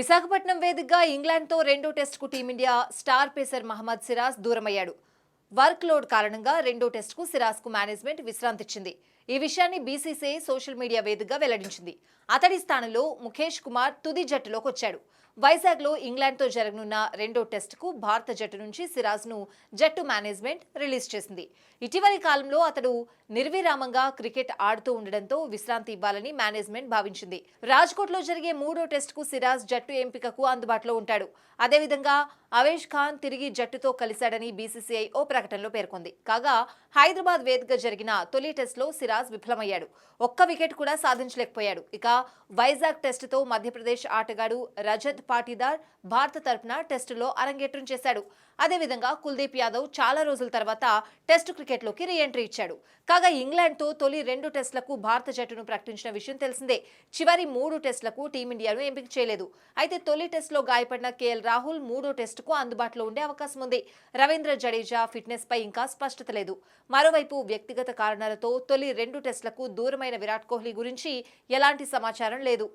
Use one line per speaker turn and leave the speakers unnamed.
విశాఖపట్నం వేదికగా ఇంగ్లాండ్తో రెండో టెస్టుకు team India star pacer Mohammed Siraj దూరమయ్యాడు. వర్క్ లోడ్ కారణంగా రెండో టెస్టుకు సిరాజ్కు మేనేజ్మెంట్ విశ్రాంతిచ్చింది. ఈ విషయాన్ని బీసీసీఐ సోషల్ మీడియా వేదికగా వెల్లడించింది. అతడి స్థానంలో ముఖేష్ కుమార్ తుది జట్టులోకి వచ్చాడు. వైజాగ్లో ఇంగ్లాండ్తో జరగనున్న రెండో టెస్టుకు భారత జట్టు నుంచి సిరాజ్ను జట్టు మేనేజ్మెంట్ రిలీజ్ చేసింది. ఇటీవలి కాలంలో అతడు నిర్విరామంగా క్రికెట్ ఆడుతూ ఉండడంతో విశ్రాంతి ఇవ్వాలని మేనేజ్మెంట్ భావించింది. రాజ్కోట్లో జరిగే మూడో టెస్టుకు సిరాజ్ జట్టు ఎంపికకు అందుబాటులో ఉంటాడు. అదేవిధంగా అవేష్ ఖాన్ తిరిగి జట్టుతో కలిశాడని బీసీసీఐ ఓ ప్రకటనలో పేర్కొంది. కాగా హైదరాబాద్ వేదికగా జరిగిన తొలి టెస్టులో సిరాజ్ విఫలమయ్యాడు. ఒక్క వికెట్ కూడా సాధించలేకపోయాడు. ఇక వైజాగ్ టెస్టుతో మధ్యప్రదేశ్ ఆటగాడు రజత్ పాటీదార్ భారత తరపున టెస్టులో అరంగేట్రం చేశాడు. అదేవిధంగా కుల్దీప్ యాదవ్ చాలా రోజుల తర్వాత టెస్టు క్రికెట్లోకి రీ ఎంట్రీ ఇచ్చాడు. కాగా ఇంగ్లాండ్తో తొలి రెండు టెస్టులకు భారత జట్టును ప్రకటించిన విషయం తెలిసిందే. చివరి మూడు టెస్టులకు టీమిండియాను ఎంపిక చేయలేదు. అయితే తొలి టెస్టులో గాయపడిన కేఎల్ రాహుల్ మూడో టెస్టుకు అందుబాటులో ఉండే అవకాశం ఉంది. రవీంద్ర జడేజా ఫిట్నెస్ పై ఇంకా స్పష్టత లేదు. మరోవైపు వ్యక్తిగత కారణాలతో తొలి రెండు టెస్టులకు దూరమైన విరాట్ కోహ్లీ గురించి ఎలాంటి సమాచారం లేదు.